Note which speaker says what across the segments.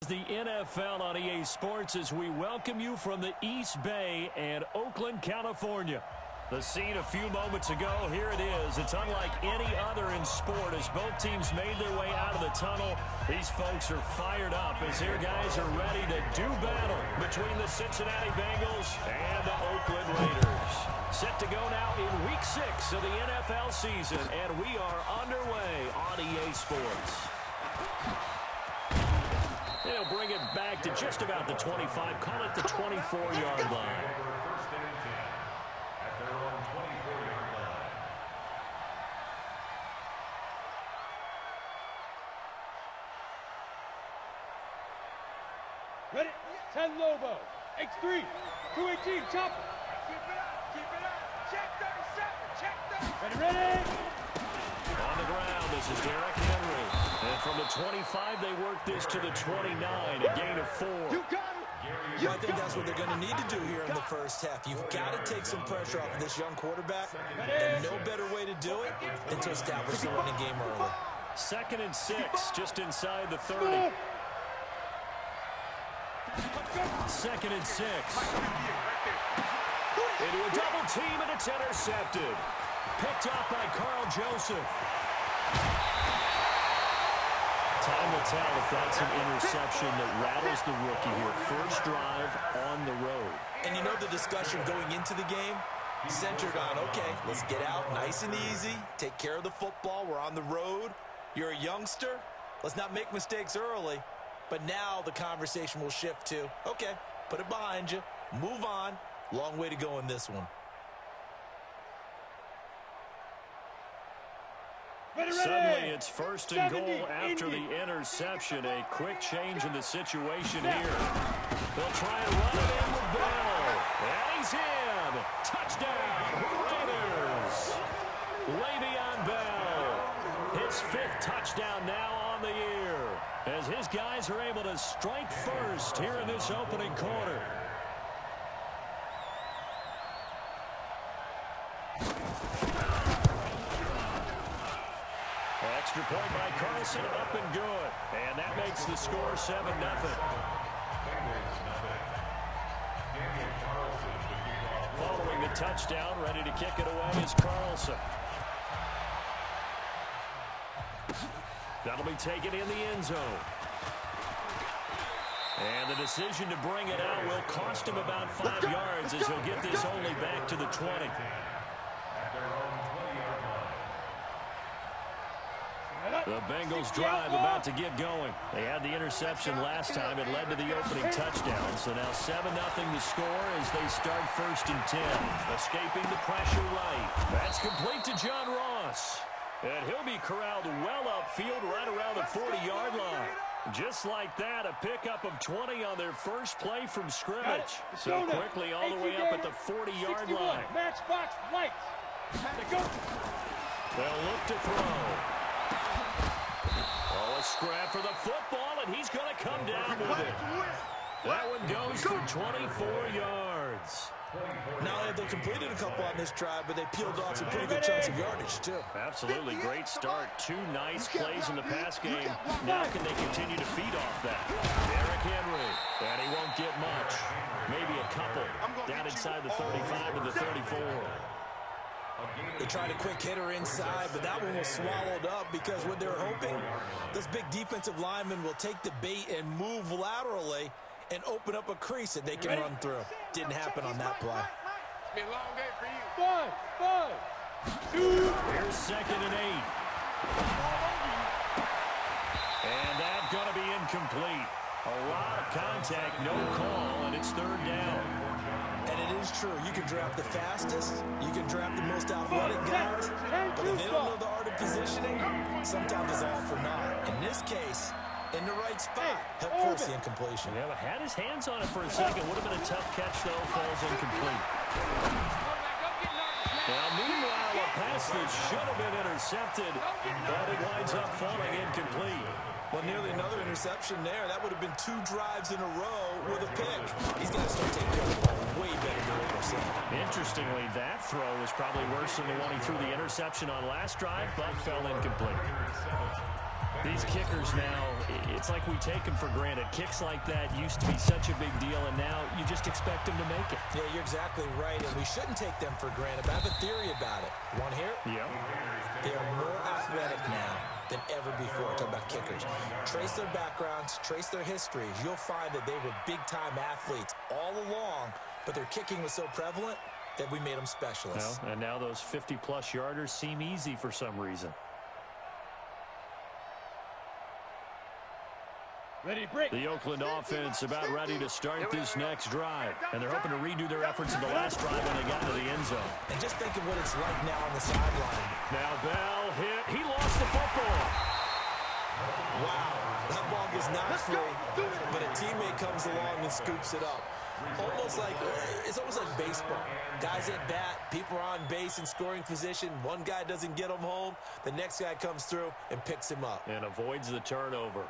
Speaker 1: The NFL on EA Sports as we welcome you from the East Bay and Oakland, California. The scene a few moments ago, here it is. It's unlike any other in sport as both teams made their way out of the tunnel. These folks are fired up as their guys are ready to do battle between the Cincinnati Bengals and the Oakland Raiders. Set to go now in Week 6 of the NFL season, and we are underway on EA Sports. They'll bring it back to just about the 25, call it the 24-yard line.
Speaker 2: Ready? 10 Lobo. X3. 218. Chopper. Keep it up. Keep it up. Check 37. Check 30. Ready?
Speaker 1: On the ground, this is Derrick Henry. And from the 25, they work this to the 29, a gain of 4.
Speaker 2: You got it.
Speaker 3: Well, I think that's what they're going to need to do here in the first half. You've got to take some pressure off of this young quarterback, and no better way to do it than to establish the running game early.
Speaker 1: 2nd and 6, just inside the 30. 2nd and 6. Into a double team, and it's intercepted. Picked up by Carl Joseph. Time will tell if that's an interception that rattles the rookie here. First drive on the road.
Speaker 3: And you know the discussion going into the game centered on, okay, let's get out nice and easy, take care of the football, we're on the road. You're a youngster, let's not make mistakes early. But now the conversation will shift to, okay, put it behind you, move on. Long way to go in this one.
Speaker 1: Suddenly it's 1st and goal after the interception. A quick change in the situation here. They'll try and run it in with Bell. And he's in. Touchdown, Raiders. Le'Veon Bell. His 5th touchdown now on the year. As his guys are able to strike first here in this opening quarter. Extra point by Carlson, up and good. And that makes the score 7-0. Following the touchdown, ready to kick it away is Carlson. That'll be taken in the end zone. And the decision to bring it out will cost him about 5 yards as he'll get this only back to the 20. The Bengals drive about to get going. They had the interception last time. It led to the opening touchdown. So now 7-0 the score as they start 1st and 10. Escaping the pressure right. That's complete to John Ross. And he'll be corralled well upfield right around the 40-yard line. Just like that, a pickup of 20 on their first play from scrimmage. So quickly all the way up at the 40-yard line.
Speaker 2: Matchbox lights.
Speaker 1: They'll look to throw. Oh, a scrap for the football, and he's going to come down with it. That one goes for 24 yards.
Speaker 3: Not only have they completed a couple on this drive, but they peeled off some pretty good chunks of yardage, too.
Speaker 1: Absolutely great start. 2 nice plays in the pass game. Now can they continue to feed off that? Derrick Henry, and he won't get much. Maybe a couple. Down inside the 35 to the 34.
Speaker 3: They tried a quick hitter inside, but that one was swallowed up because what they're hoping, those big defensive linemen will take the bait and move laterally and open up a crease that they can run through. Didn't happen on that play.
Speaker 2: It's been a long day for you. 5, 2.
Speaker 1: Here's 2nd and 8. And that's going to be incomplete. A lot of contact, no call, and it's 3rd down.
Speaker 3: And it is true. You can draft the fastest. You can draft the most athletic guys. But if they don't know the art of positioning, sometimes it's all for naught. In this case, in the right spot, help force the incompletion.
Speaker 1: Yeah, but had his hands on it for a second. Would have been a tough catch, though. Falls incomplete. Now, meanwhile, a pass that should have been intercepted, but it winds up falling incomplete.
Speaker 3: Well, nearly another interception there. That would have been 2 drives in a row with a pick. He's got to start taking care of the ball way better than what we're seeing.
Speaker 1: Interestingly, that throw was probably worse than the one he threw the interception on last drive, but fell incomplete. These kickers now, it's like we take them for granted. Kicks like that used to be such a big deal, and now you just expect them to make it.
Speaker 3: Yeah, you're exactly right, and we shouldn't take them for granted. But I have a theory about it. Want to hear it?
Speaker 1: Yeah.
Speaker 3: They are more athletic now than ever before. Talk about kickers. Trace their backgrounds, trace their histories. You'll find that they were big-time athletes all along, but their kicking was so prevalent that we made them specialists.
Speaker 1: Well, and now those 50-plus yarders seem easy for some reason.
Speaker 2: Ready to break.
Speaker 1: The Oakland offense about ready to start this next drive. And they're hoping to redo their efforts in the last drive when they got to the end zone.
Speaker 3: And just think of what it's like now on the sideline.
Speaker 1: Now Bell hit. He lost the football.
Speaker 3: Wow, that ball was not free, but a teammate comes along and scoops it up. It's almost like baseball. Guys at bat, people are on base in scoring position. One guy doesn't get him home. The next guy comes through and picks him up.
Speaker 1: And avoids the turnover.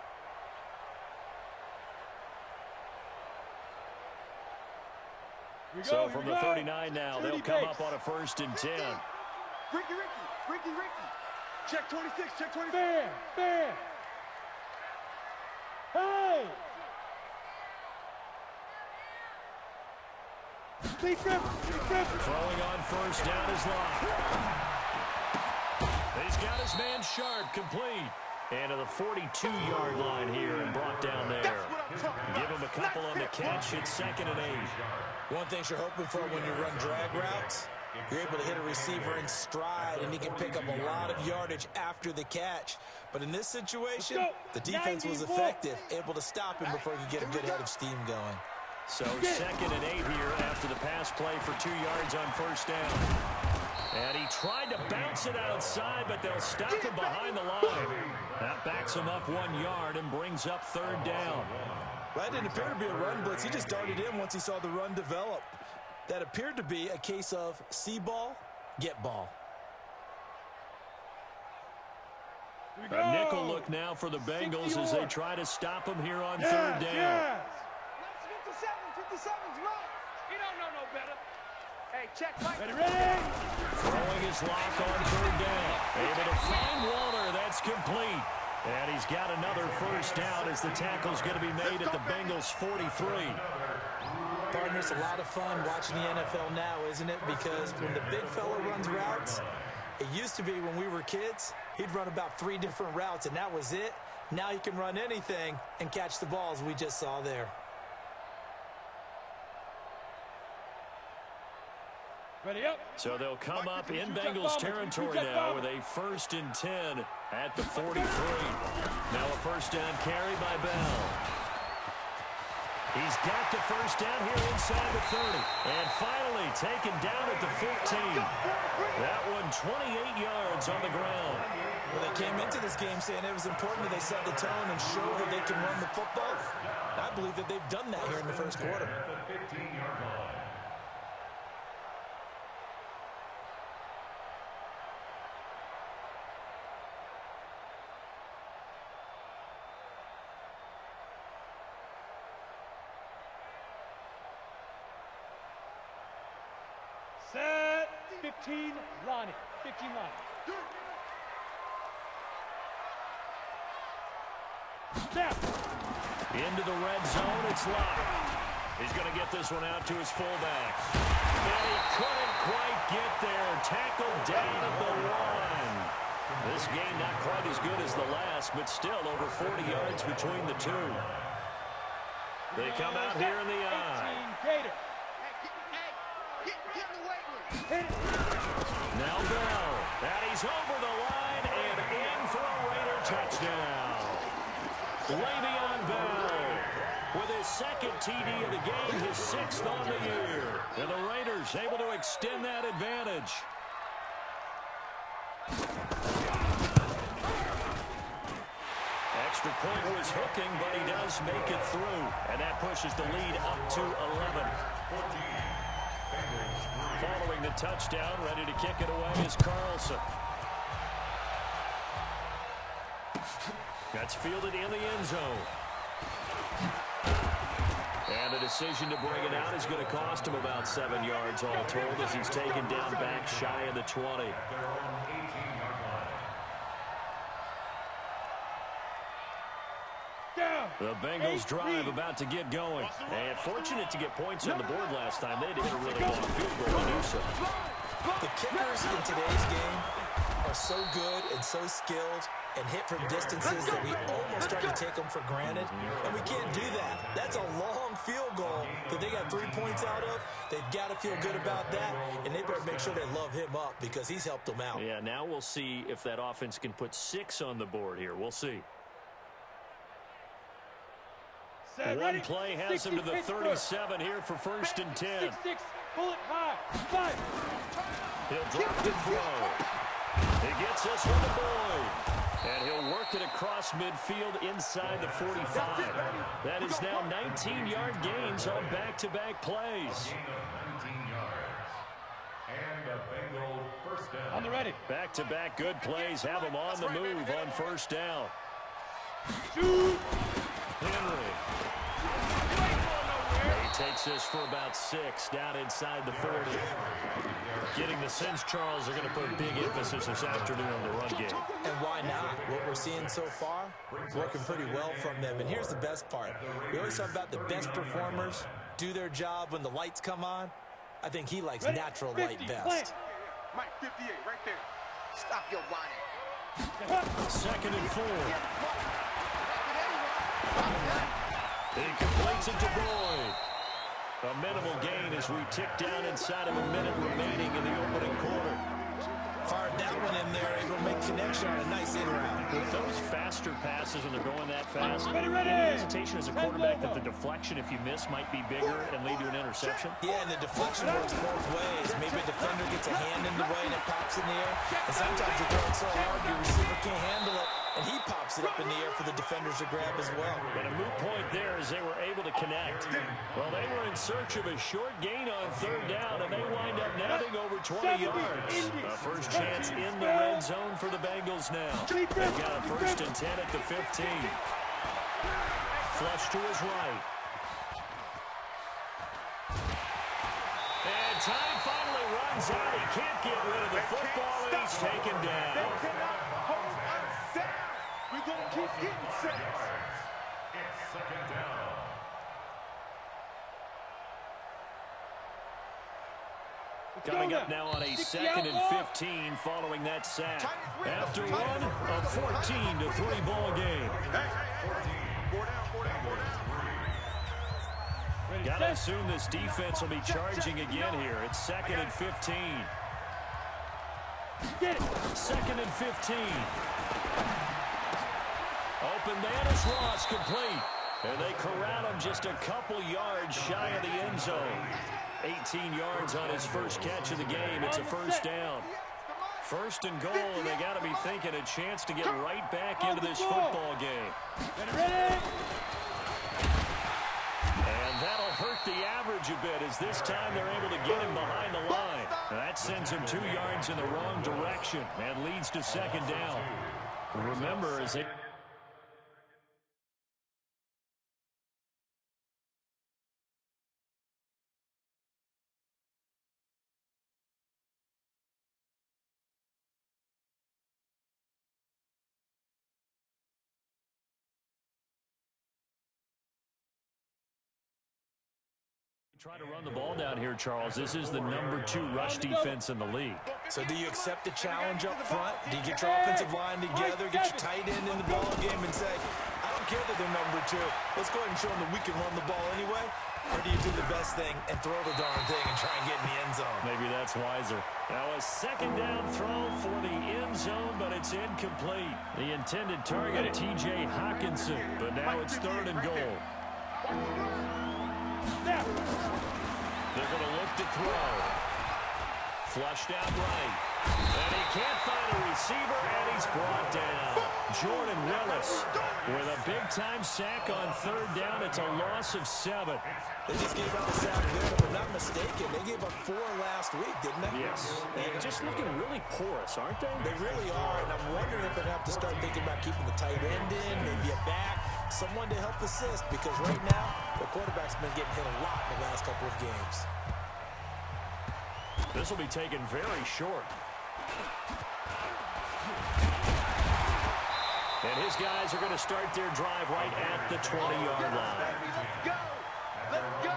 Speaker 1: So from the 39 now, they'll come up on a 1st and 10.
Speaker 2: Ricky. Check 26, check 26. Bam. Hey! Lee Griffin.
Speaker 1: Throwing on 1st down is Locke. He's got his man Sharp complete. And to the 42-yard line here and brought down there. Give him a couple on the catch. It's 2nd and 8.
Speaker 3: One thing you're hoping for when you run drag routes, you're able to hit a receiver in stride, and he can pick up a lot of yardage after the catch. But in this situation, the defense was effective, able to stop him before he could get a good head of steam going.
Speaker 1: So 2nd and 8 here after the pass play for 2 yards on 1st down. And he tried to bounce it outside, but they'll stop him behind the line. That backs him up 1 yard and brings up 3rd down.
Speaker 3: That didn't appear to be a run blitz. He just darted in once he saw the run develop. That appeared to be a case of see ball, get ball.
Speaker 1: A nickel look now for the Bengals as they try to him him here on 3rd down.
Speaker 2: Yes. 57's right. He don't know no better. Hey, check Mike. Ready.
Speaker 1: Throwing his lock on 3rd down. Able to find Walter. That's complete. And he's got another 1st down as the tackle's going to be made at the Bengals 43.
Speaker 3: Partner, it's a lot of fun watching the NFL now, isn't it? Because when the big fella runs routes, it used to be when we were kids, he'd run about 3 different routes, and that was it. Now he can run anything and catch the balls we just saw there.
Speaker 2: Ready up.
Speaker 1: So they'll come up in Bengals territory now with a 1st and 10 at the 43. Now a 1st down carry by Bell. He's got the 1st down here inside the 30. And finally taken down at the 15. That one 28 yards on the ground.
Speaker 3: Well, they came into this game saying it was important that they set the tone and show that they can run the football. I believe that they've done that here in the 1st quarter.
Speaker 2: Set. 15 Lonnie. 15 Lonnie. Snap.
Speaker 1: Into the red zone, it's Locke. He's going to get this one out to his fullback. And he couldn't quite get there. Tackled down at the 1. This game not quite as good as the last, but still over 40 yards between the two. They come out here in the eye. Now Bell. And he's over the line and in for a Raider touchdown. Le'Veon Bell with his 2nd TD of the game, his 6th on the year. And the Raiders able to extend that advantage. Extra point was hooking, but he does make it through. And that pushes the lead up to 11. Following the touchdown, ready to kick it away is Carlson. That's fielded in the end zone. And the decision to bring it out is going to cost him about 7 yards all told as he's taken down back shy of the 20. The Bengals drive about to get going. And fortunate to get points on the board last time. They had to hit a really long field goal to do so.
Speaker 3: The kickers in today's game are so good and so skilled and hit from distances that we almost start to take them for granted. And we can't do that. That's a long field goal that they got 3 points out of. They've got to feel good about that, and they better make sure they love him up because he's helped them out.
Speaker 1: Yeah, now we'll see if that offense can put 6 on the board here. We'll see. One play has him to the 37 here for 1st and 10.
Speaker 2: 6-6, pull it high, 5.
Speaker 1: He'll drop the throw. He gets this from the Boyd. And he'll work it across midfield inside the 45. That is now 19-yard gains on back-to-back plays.
Speaker 2: On the ready.
Speaker 1: Back-to-back good plays have him on the move on 1st down.
Speaker 2: Shoot.
Speaker 1: Henry. He takes this for about 6 down inside the 40. Getting the sense, Charles, they're going to put a big emphasis this afternoon on the run game.
Speaker 3: And why not? What we're seeing so far is working pretty well from them. And here's the best part. We always talk about the best performers do their job when the lights come on. I think he likes natural light best.
Speaker 2: Mike 58 right there.
Speaker 4: Stop your whining.
Speaker 1: 2nd and 4. He completes it to Boyd. A minimal gain as we tick down inside of a minute remaining in the opening quarter.
Speaker 3: Fired that one in there, able to make connection on a nice in route.
Speaker 1: With those faster passes when they're going that fast,
Speaker 2: Ready.
Speaker 1: any hesitation as a quarterback that the deflection, if you miss, might be bigger and lead to an interception?
Speaker 3: Yeah, and the deflection works both ways. Maybe a defender gets a hand in the way and it pops in the air. And sometimes you throw it so hard your receiver can't handle it, and he pops it up in the air for the defenders to grab as well.
Speaker 1: And a moot point there as they were able to connect. Well, they were in search of a short gain on 3rd down, and they wind up nabbing over 20 yards. A first chance in the red zone for the Bengals now. They've got a 1st and 10 at the 15. Flush to his right. And time finally runs out. He can't get rid of the football, and he's taken down.
Speaker 2: We're going to keep getting sacks.
Speaker 5: It's 2nd down.
Speaker 1: Coming up now on a 2nd and 15 following that sack. After one, a 14-3 ball game. Gotta assume this defense will be charging again here. It's 2nd and 15.
Speaker 2: Get it.
Speaker 1: 2nd and 15. Open man is Ross, complete. And they corral him just a couple yards shy of the end zone. 18 yards on his first catch of the game. It's a 1st down. 1st and goal, and they got to be thinking a chance to get right back into this football game.
Speaker 2: Ready.
Speaker 1: And that'll hurt the average a bit as this time they're able to get him behind the line. That sends him 2 yards in the wrong direction and leads to 2nd down. Remember, as they... try to run the ball down here, Charles. This is the number 2 rush defense in the league.
Speaker 3: So do you accept the challenge up front? Do you get your offensive line together, get your tight end in the ball game and say, I don't care that they're number 2. Let's go ahead and show them that we can run the ball anyway? Or do you do the best thing and throw the darn thing and try and get in the end zone?
Speaker 1: Maybe that's wiser. Now a 2nd down throw for the end zone, but it's incomplete. The intended target, T.J. Hawkinson, but now it's 3rd and goal. They're going to look to throw. Flushed out right. And he can't find a receiver, and he's brought down. Jordan Willis with a big-time sack on 3rd down. It's a loss of 7.
Speaker 3: They just gave up a sack there, if I'm not mistaken. They gave up 4 last week, didn't they?
Speaker 1: Yes. And just looking really porous, aren't they?
Speaker 3: They really are, and I'm wondering if they have to start thinking about keeping the tight end in, maybe a back, someone to help assist, because right now, the quarterback's been getting hit a lot in the last couple of games.
Speaker 1: This will be taken very short. And His guys are going to start their drive right at the 20-yard line.
Speaker 2: Let's go! Let's go!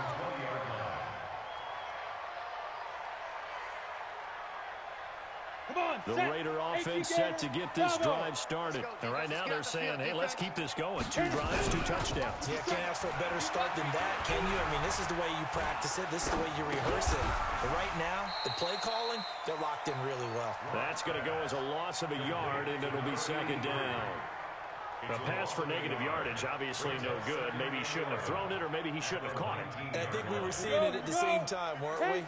Speaker 1: The Raider offense set to get this drive started. And right now they're saying, hey, let's keep this going. 2 drives, 2 touchdowns.
Speaker 3: Yeah, can't ask for a better start than that, can you? I mean, this is the way you practice it. This is the way you rehearse it. But right now, the play calling, they're locked in really well.
Speaker 1: That's going to go as a loss of a yard, and it'll be 2nd down. A pass for negative yardage, obviously no good. Maybe he shouldn't have thrown it, or maybe he shouldn't have caught it.
Speaker 3: And I think we were seeing it at the same time, weren't we?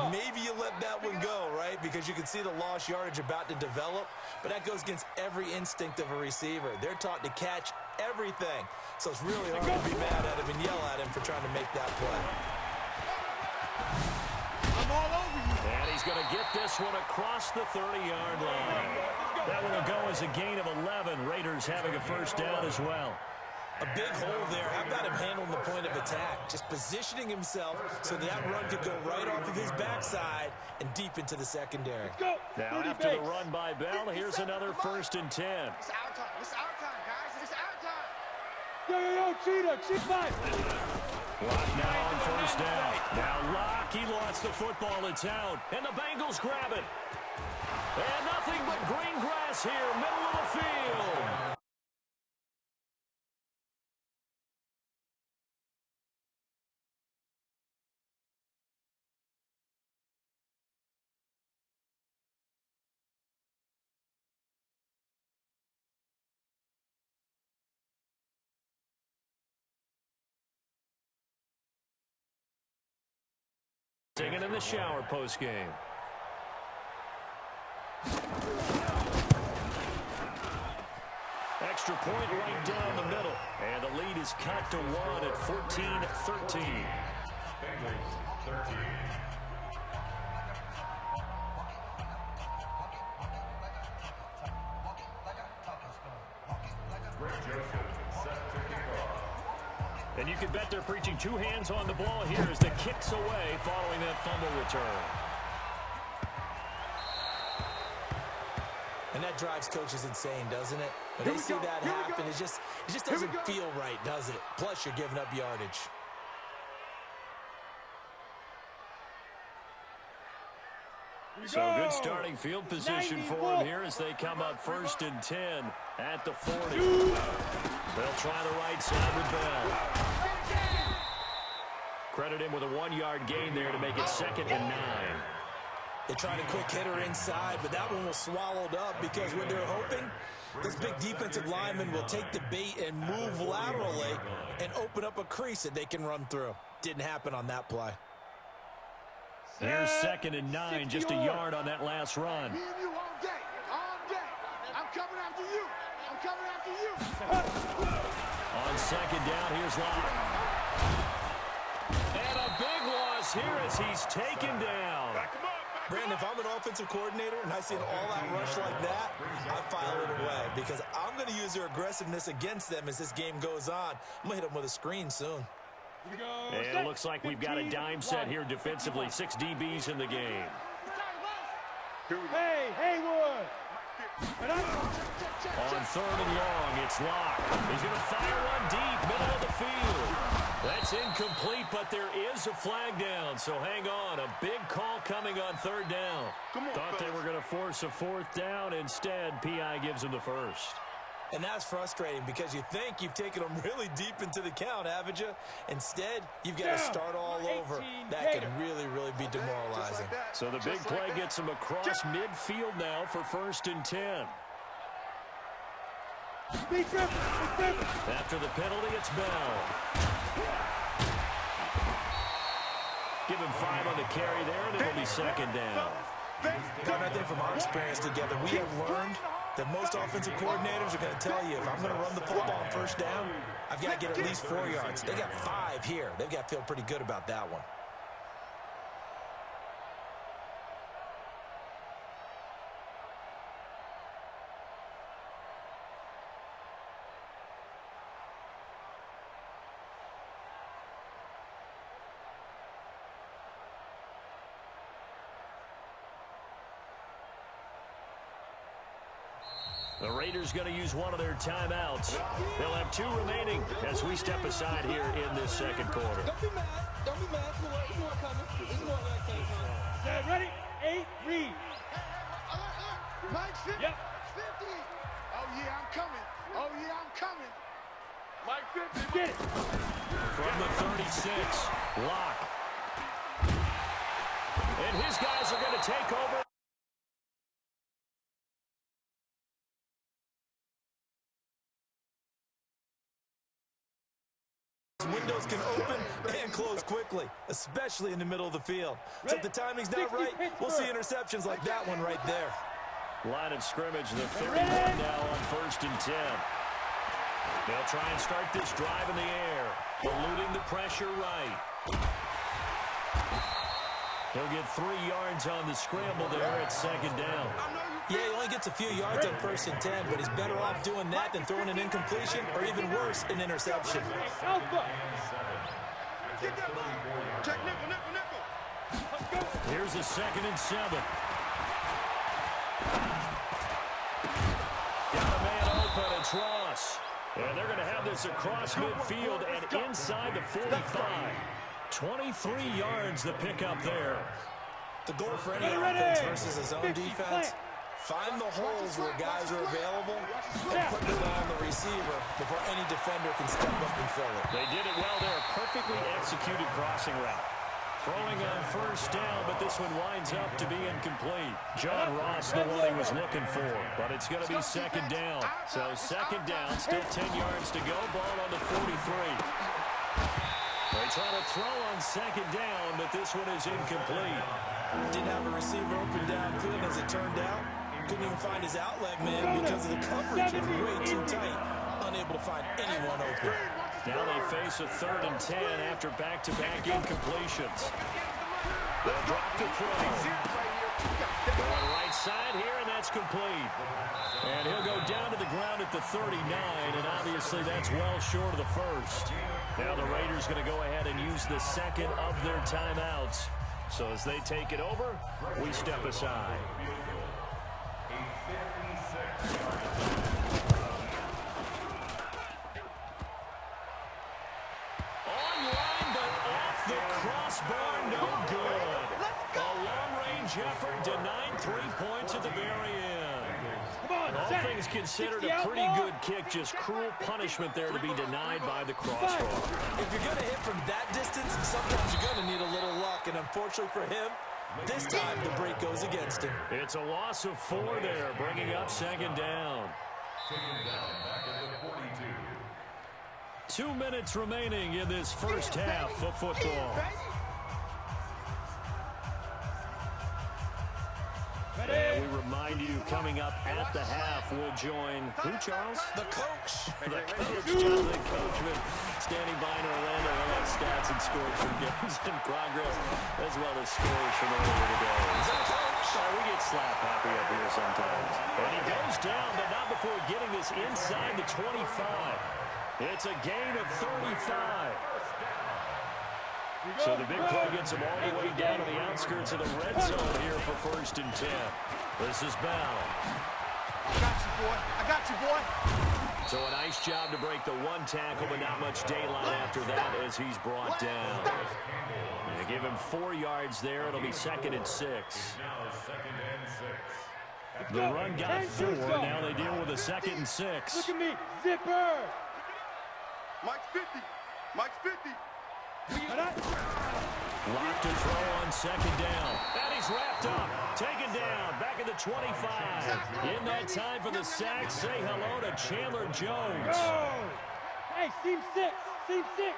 Speaker 3: Maybe you let that one go, right? Because you can see the lost yardage about to develop. But that goes against every instinct of a receiver. They're taught to catch everything. So it's really hard to be mad at him and yell at him for trying to make that play.
Speaker 2: I'm all over you.
Speaker 1: And he's going to get this one across the 30-yard line. That one will go as a gain of 11. Raiders having a 1st down as well.
Speaker 3: A big hole there. How about him handling the point of attack? Just positioning himself so that run could go right off of his backside and deep into the secondary.
Speaker 2: Go.
Speaker 1: Now after the run by Bell, here's another 1st and 10.
Speaker 4: It's our time. It's our time, guys. It's our time.
Speaker 2: Yo, cheetah, fight.
Speaker 1: Lock now on 1st down. Now Lock, he lost the football. It's out. And the Bengals grab it. And nothing but green grass here, middle of the field. Singing in the shower postgame. Extra point right down the middle. And the lead is cut to 1 at 14-13.
Speaker 5: Bengals 13. Greg Joseph set to kick off.
Speaker 1: And you can bet they're preaching 2 hands on the ball here as the kicks away following that fumble return.
Speaker 3: And that drives coaches insane, doesn't it? When they see that happen, it just doesn't feel right, does it? Plus, you're giving up yardage.
Speaker 1: So good starting field position for them here as they come up 1st and 10 at the 40. They'll try the right side with Bell. Credit him with a 1-yard gain there to make it 2nd and 9.
Speaker 3: They tried a quick hitter inside, but that one was swallowed up because what they're hoping, this big defensive lineman will take the bait and move laterally and open up a crease that they can run through. Didn't happen on that play.
Speaker 1: Here's 2nd and 9, just a yard on that last run.
Speaker 4: Me and you all day. All day. I'm coming after you. I'm coming after you.
Speaker 1: On 2nd down, here's Locke. And a big loss here as he's taken down.
Speaker 3: Brandon, if I'm an offensive coordinator and I see an all-out rush like that, I file it away because I'm going to use their aggressiveness against them as this game goes on. I'm going to hit them with a screen soon.
Speaker 1: And it looks like we've got a dime set here defensively. 6 DBs in the game.
Speaker 2: Hey, Haywood.
Speaker 1: On 3rd and long, it's Locke. He's going to fire one deep, middle of the field. That's incomplete, but there is a flag down, so hang on. A big call coming on 3rd down. Thought they were going to force a 4th down. Instead, P.I. gives them the 1st.
Speaker 3: And that's frustrating because you think you've taken them really deep into the count, haven't you? Instead, you've got to start all over. That can really, really be demoralizing.
Speaker 1: So the big play gets them across midfield now for 1st and 10. After the penalty, it's Bell. Give him 5 on the carry there, and it'll be 2nd down.
Speaker 3: Got nothing from our experience together. We have learned that most offensive coordinators are going to tell you, if I'm going to run the football on 1st down, I've got to get at least 4 yards. They got 5 here. They've got to feel pretty good about that one.
Speaker 1: The Raiders going to use one of their timeouts. They'll have 2 remaining as we step aside here in this second quarter.
Speaker 6: Don't be mad. Don't be mad. It's more coming. It's more where that came from.
Speaker 2: Set, ready? 8, read.
Speaker 4: Mike 50.
Speaker 2: Yep.
Speaker 4: 50. Oh, yeah, I'm coming. Oh, yeah, I'm coming.
Speaker 2: Mike 50. Get it.
Speaker 1: From the 36, Locke. And his guys are going to take over.
Speaker 3: Windows can open and close quickly, especially in the middle of the field. So if the timing's not right, we'll see interceptions like that one right there.
Speaker 1: Line of scrimmage, the 31 now on 1st and 10. They'll try and start this drive in the air, eluding the pressure right. He'll get 3 yards on the scramble there at 2nd down.
Speaker 3: Yeah, he only gets a few yards on 1st and 10, but he's better off doing that than throwing an incompletion or even worse, an interception.
Speaker 2: Alpha.
Speaker 4: Get that ball. Check nickel.
Speaker 2: Let's go.
Speaker 1: Here's a 2nd and 7. Got a man open, it's Ross. And they're going to have this across midfield and inside the 45. 23 yards the pickup there.
Speaker 3: The goal for any offense versus his own defense, find the holes where guys are available and put the ball on the receiver before any defender can step up and fill it.
Speaker 1: They did it well there. A perfectly executed crossing route. Throwing on 1st down, but this one winds up to be incomplete. John Ross, the one he was looking for, but it's going to be 2nd down. So 2nd down, still 10 yards to go. Ball on the 43. They try to throw on 2nd down, but this one is incomplete.
Speaker 3: Didn't have a receiver open downfield as it turned out. Couldn't even find his outlet man because of the coverage is way too tight. Unable to find anyone open.
Speaker 1: Now they face a 3rd and 10 after back-to-back incompletions. They'll drop the throw. Going right side here, and that's complete. And he'll go down to the ground at the 39, and obviously that's well short of the 1st. Now the Raiders going to go ahead and use the 2nd of their timeouts. So as they take it over, we step aside. Online, but off the crossbar, no good. A long-range effort denying 3 points at the very end. All things considered, a pretty good kick, just cruel punishment there to be denied by the crossbar.
Speaker 3: If you're going to hit from that distance, sometimes you're going to need a little luck, and unfortunately for him, this time the break goes against him.
Speaker 1: It's a loss of 4 there, bringing up 2nd down. 2 minutes remaining in this first half of football. And we remind you, coming up at the half, we'll join who, Charles?
Speaker 3: The coach.
Speaker 1: The coach, Jonathan Coachman, standing by in Orlando. We'll have stats and scores from games in progress, as well as scores from earlier today. We get slap happy up here sometimes. And he goes down, but not before getting this inside the 25. It's a gain of 35. So the big play gets him all the way down to the outskirts of the red zone here for 1st and 10. This is Bell.
Speaker 4: I got you, boy. I got you, boy.
Speaker 1: So a nice job to break the 1 tackle, but not much daylight after that as he's brought down. They give him 4 yards there. It'll be 2nd and 6. The run got 4. Now they deal with a 2nd and 6.
Speaker 2: Look at me. Zipper.
Speaker 4: Mike's 50. Mike's 50.
Speaker 1: Locked to throw on 2nd down. And he's wrapped up. Taken down. Back at the 25. In that time for the sack, say hello to Chandler Jones.
Speaker 2: Go. Hey, team 6. Team 6.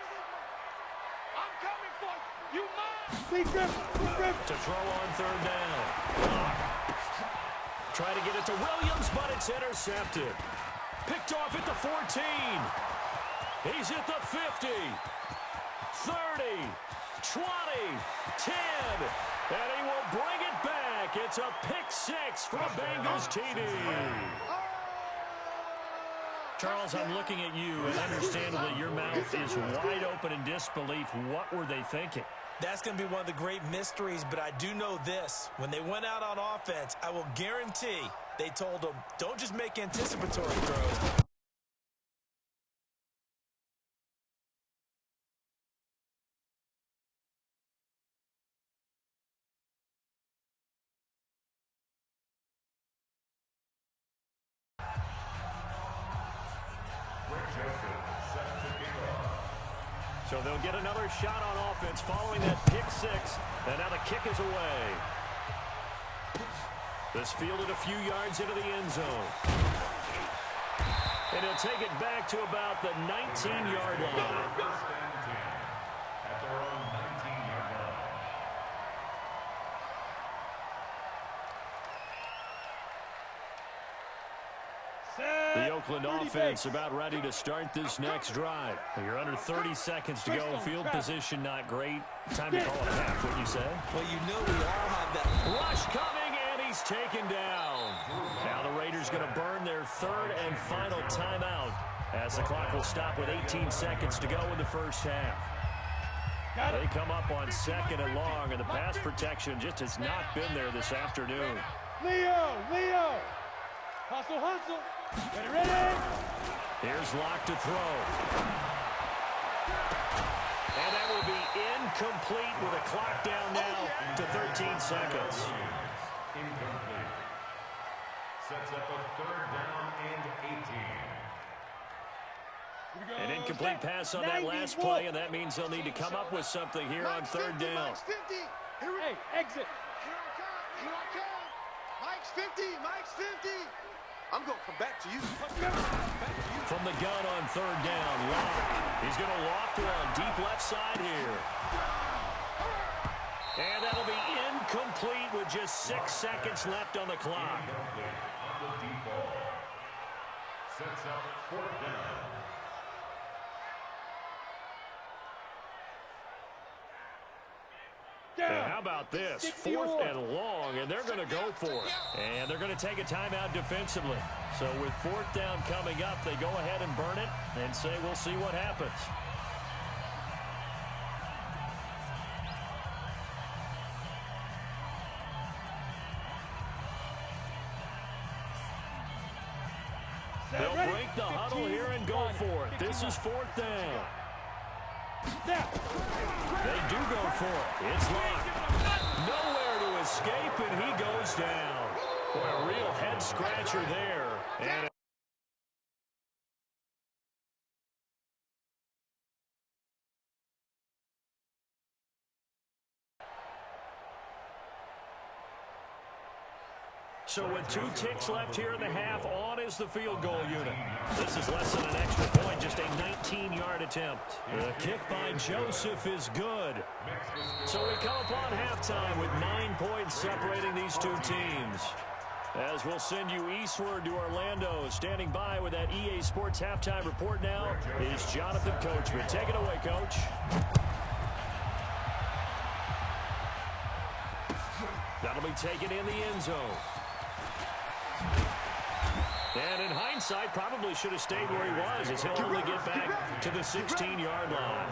Speaker 4: I'm coming for you. You mine.
Speaker 2: Please grip.
Speaker 1: To throw on 3rd down. Try to get it to Williams, but it's intercepted. Picked off at the 14. He's at the 50. 30, 20, 10, and he will bring it back. It's a pick 6 from Bengals TD. Charles, I'm looking at you, and understandably your mouth is wide open in disbelief. What were they thinking?
Speaker 3: That's going to be one of the great mysteries, but I do know this. When they went out on offense, I will guarantee They told him, don't just make anticipatory throws.
Speaker 1: So they'll get another shot on offense following that pick six. And now the kick is away. This fielded a few yards into the end zone. And he'll take it back to about the 19-yard line.
Speaker 5: At their own 19-yard line.
Speaker 1: The Oakland offense about ready to start this next drive. You're under 30 seconds to go. Field position not great. Time to call it a half, wouldn't you say?
Speaker 3: Well, you know we all have that.
Speaker 1: Rush coming, and he's taken down. Now the Raiders going to burn their third and final timeout as the clock will stop with 18 seconds to go in the first half. They come up on second and long, and the pass protection just has not been there this afternoon.
Speaker 2: Leo! Hustle! Ready?
Speaker 1: Here's Locke to throw. And that will be incomplete with a clock down now to 13 seconds.
Speaker 5: Incomplete. Sets up a third down and 18.
Speaker 1: An incomplete pass on that last play, and that means they'll need to come up with something here on third down.
Speaker 2: Hey, exit.
Speaker 4: Here I come. Mike's 50. I'm going to come back to you.
Speaker 1: From the gun on third down, Locke. He's going to loft one deep left side here. And that'll be incomplete with just 6 seconds left on the clock.
Speaker 5: Incomplete on the deep ball. Sets up fourth down.
Speaker 1: And how about this? Fourth and long, and they're going to go for it. And they're going to take a timeout defensively. So with fourth down coming up, they go ahead and burn it and say we'll see what happens. They'll break the huddle here and go for it. This is fourth down. They do go for it. It's Locke. Nowhere to escape, and he goes down. Boy, a real head-scratcher there. And so with 2 ticks left here in the half, on is the field goal unit. This is less than an extra point, just a 19-yard attempt. The kick by Joseph is good. So we come upon halftime with 9 points separating these two teams. As we'll send you eastward to Orlando, standing by with that EA Sports halftime report now is Jonathan Coachman. Take it away, Coach. That'll be taken in the end zone. And in hindsight, probably should have stayed where he was, as he'll only get back to the 16-yard line.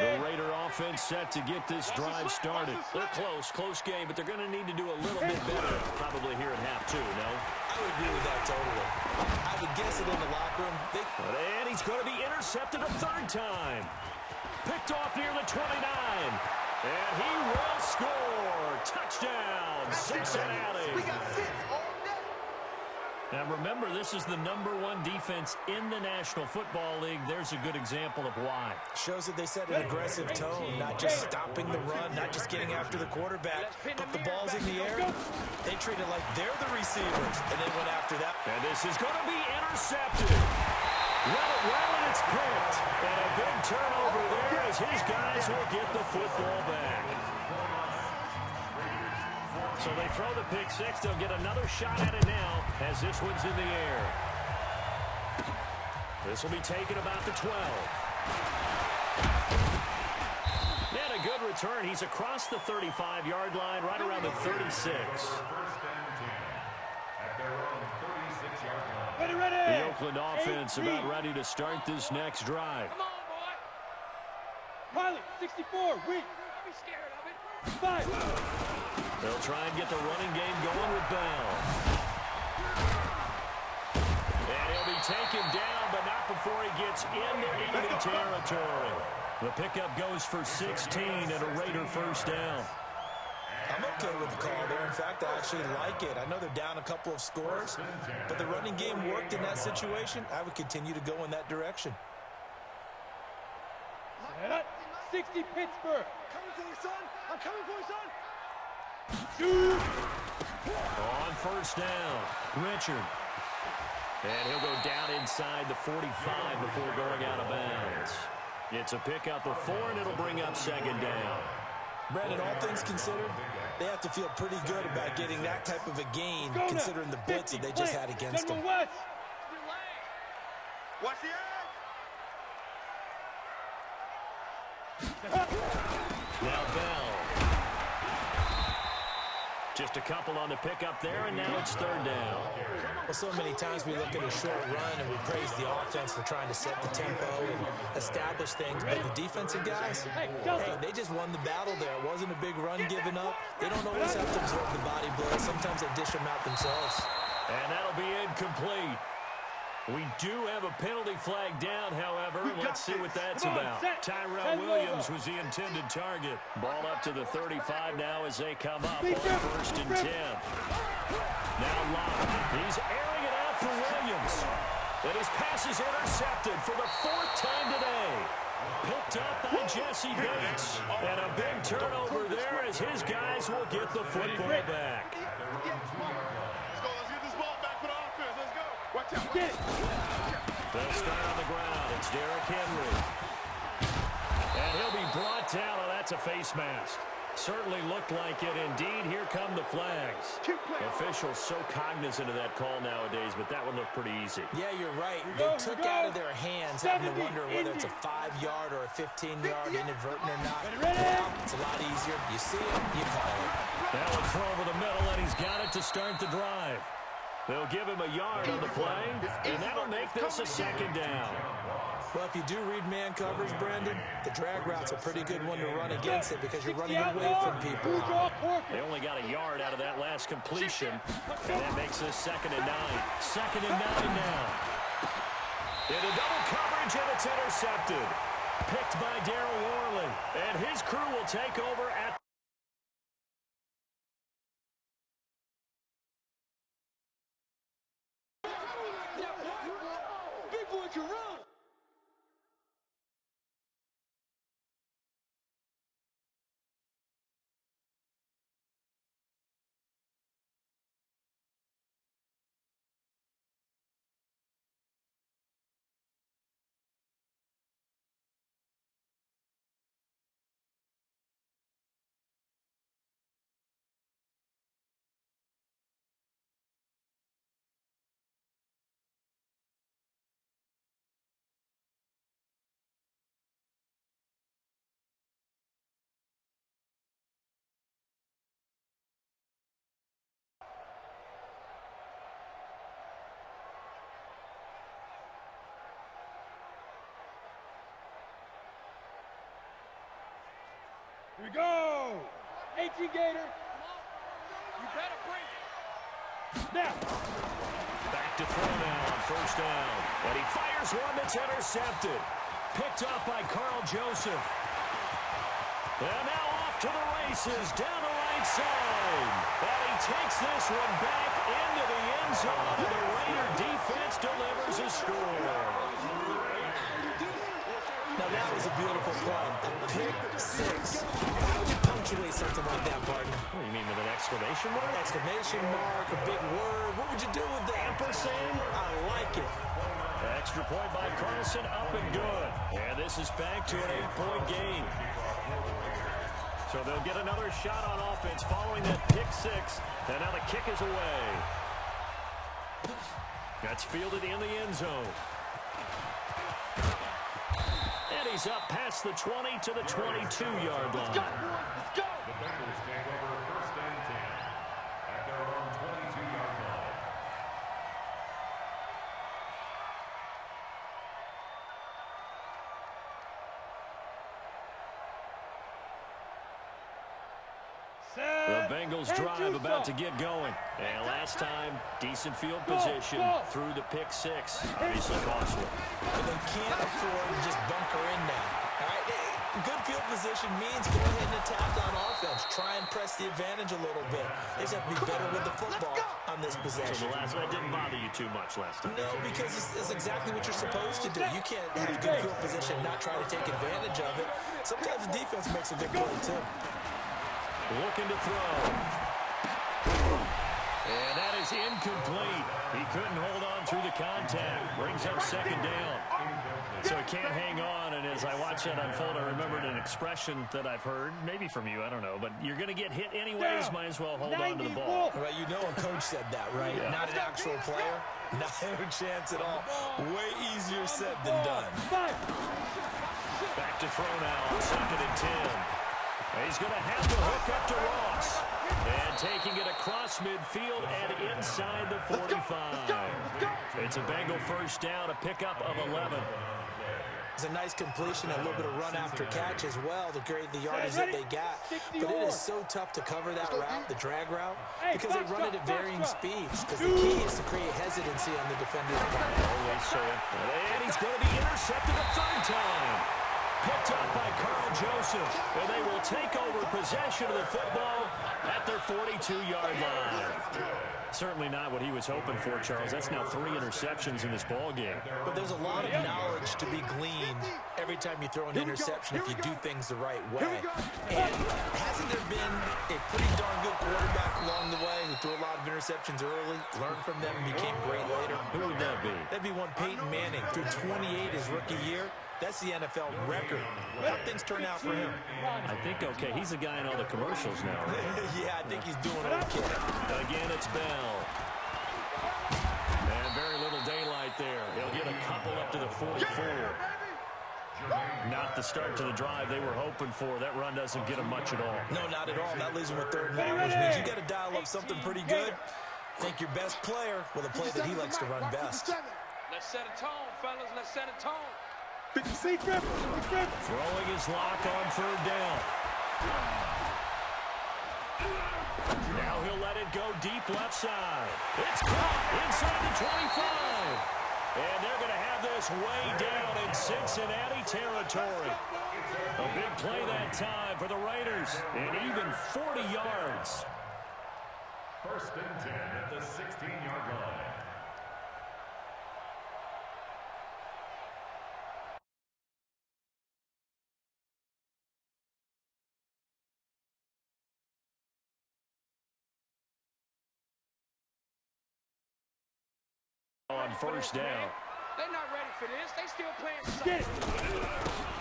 Speaker 1: The Raider offense set to get this drive started. They're close game, but they're going to need to do a little bit better probably here at half two, no?
Speaker 3: I would agree with that totally. I would guess it in the locker room.
Speaker 1: And he's going to be intercepted a third time. Picked off near the 29. And he will score. Touchdown, Cincinnati.
Speaker 4: We got 6 all day.
Speaker 1: Now remember, this is the #1 defense in the National Football League. There's a good example of why.
Speaker 3: Shows that they set an aggressive tone, not just stopping the run, not just getting after the quarterback, but the ball's in the air. They treat it like they're the receivers, and they went after that.
Speaker 1: And this is going to be intercepted. Well, and it's picked. And a big turnover there as his guys will get the football back. So they throw the pick six. They'll get another shot at it now as this one's in the air. This will be taken about the 12. And a good return. He's across the 35-yard line, right around the 36.
Speaker 5: First and 10 at their own 36-yard line.
Speaker 2: Ready.
Speaker 1: The Oakland offense about ready to start this next drive.
Speaker 2: Come on, boy. Pilot, 64, weak. Don't be scared of it. 5.
Speaker 1: They'll try and get the running game going with Bell. And he'll be taken down, but not before he gets into enemy territory. The pickup goes for 16 and a Raider first down.
Speaker 3: I'm okay with the call there. In fact, I actually like it. I know they're down a couple of scores, but the running game worked in that situation. I would continue to go in that direction.
Speaker 2: 60 Pittsburgh.
Speaker 4: Coming for you, son. I'm coming for you, son.
Speaker 2: Shoot.
Speaker 1: On first down, Richard. And he'll go down inside the 45 before going out of bounds. It's a pickup of 4, and it'll bring up second down.
Speaker 3: Brandon, all things considered, they have to feel pretty good about getting that type of a gain, considering the blitz that they just had against them.
Speaker 2: West.
Speaker 4: Watch the edge.
Speaker 1: Now Bell. Just a couple on the pickup there, and now it's third down.
Speaker 3: Well, so many times we look at a short run and we praise the offense for trying to set the tempo and establish things, but the defensive guys, hey, they just won the battle there. It wasn't a big run given up. They don't always have to absorb the body blow. Sometimes they dish them out themselves.
Speaker 1: And that'll be incomplete. We do have a penalty flag down, however. Let's see what that's about. Tyrell Williams was the intended target. Ball up to the 35 now as they come up on first and 10. Now Locke. He's airing it out for Williams. And his pass is intercepted for the 4th time today. Picked up by Jesse Bates. And a big turnover there as his guys will get the football back.
Speaker 2: Watch out. Get it.
Speaker 1: They'll start on the ground. It's Derrick Henry. And he'll be brought down. Oh, that's a face mask. Certainly looked like it. Indeed, here come the flags. Officials so cognizant of that call nowadays, but that one looked pretty easy.
Speaker 3: Yeah, you're right. They took out of their hands having to wonder whether it's a 5-yard or a 15-yard inadvertent or not. Now, it's a lot easier. You see it, you call it.
Speaker 1: That one throw over the middle, and he's got it to start the drive. They'll give him a yard on the play, and that'll make this a second down.
Speaker 3: Well, if you do read man coverage, Brandon, the drag route's a pretty good one to run against it because you're running away from people.
Speaker 1: They only got a yard out of that last completion, and that makes this 2nd and 9. 2nd and 9 now. Into double coverage, and it's intercepted. Picked by Darryl Worley, and his crew will take over at
Speaker 2: Here we go. 18 Gator. You better bring it. Now.
Speaker 1: back to throw now on first down. And he fires one that's intercepted. Picked up by Carl Joseph. And now off to the races down the right side. And he takes this one back into the end zone. And the Raider defense delivers a score.
Speaker 3: Now, that was a beautiful play. A pick 6. How would you punctuate something like that, partner?
Speaker 1: What do you mean, with an exclamation mark?
Speaker 3: Exclamation mark, a big word. What would you do with that?
Speaker 1: Ampersand?
Speaker 3: I like it.
Speaker 1: Extra point by Carlson, up and good. And this is back to an 8-point game. So they'll get another shot on offense following that pick 6. And now the kick is away. That's fielded in the end zone. And he's up past the 20 to the 22-yard line.
Speaker 5: The Bengals take over first and 10 at their own 22-yard line.
Speaker 1: The Bengals drive about to get going. And last time, decent field position through the pick six. Obviously costly.
Speaker 3: But they can't afford to just bunker in now. All right? Good field position means go ahead and attack on offense. Try and press the advantage a little bit. They just have to be better with the football on this possession.
Speaker 1: So the last one didn't bother you too much last time.
Speaker 3: No, because it's exactly what you're supposed to do. You can't have good field position and not try to take advantage of it. Sometimes the defense makes a good play, too.
Speaker 1: Looking to throw. And that is incomplete. He couldn't hold on through the contact. Brings up second down. So he can't hang on, and as I watch that unfold, I remembered an expression that I've heard, maybe from you, I don't know, but you're going to get hit anyways, might as well hold on to the ball.
Speaker 3: Well, you know a coach said that, right?
Speaker 1: Yeah.
Speaker 3: Not an actual player. Not a chance at all. Way easier said than done.
Speaker 1: Back to throw now, second and 10. He's going to have to hook up to Ross. And taking it across midfield and inside the 45. It's a Bengal first down, a pickup of 11.
Speaker 3: It's a nice completion, a little bit of run after catch as well to create the yardage that they got. But it is so tough to cover that route, the drag route, because they run it at varying speeds. Because the key is to create hesitancy on the defender's part.
Speaker 1: Always so. And he's going to be intercepted a third time. Picked up by Carl Joseph. And they will take over possession of the football at their 42-yard line. Certainly not what he was hoping for, Charles. That's now 3 interceptions in this ball game.
Speaker 3: But there's a lot of knowledge to be gleaned every time you throw an interception if you do things the right way. And hasn't there been a pretty darn good quarterback along the way who threw a lot of interceptions early, learned from them, and became great later?
Speaker 1: Who would that be?
Speaker 3: That'd be one Peyton Manning. Threw 28 his rookie year. That's the NFL record. How things turn out for him?
Speaker 1: I think okay. He's a guy in all the commercials now, right?
Speaker 3: Yeah, I think he's doing okay.
Speaker 1: Again, it's Bell. And very little daylight there. He'll get a couple up to the 44. Not the start to the drive they were hoping for. That run doesn't get him much at all.
Speaker 3: No, not at all. That leaves him with third and long, which means you got to dial up something pretty good. Think your best player with a play that he likes to run best.
Speaker 2: Let's set a tone, fellas. Let's set a tone.
Speaker 1: Throwing his lock on third down. Now he'll let it go deep left side. It's caught inside the 25. And they're going to have this way down in Cincinnati territory. A big play that time for the Raiders. And even 40 yards.
Speaker 5: First and 10 at the 16-yard line.
Speaker 1: On first down.
Speaker 2: They're not ready for this. They still playing.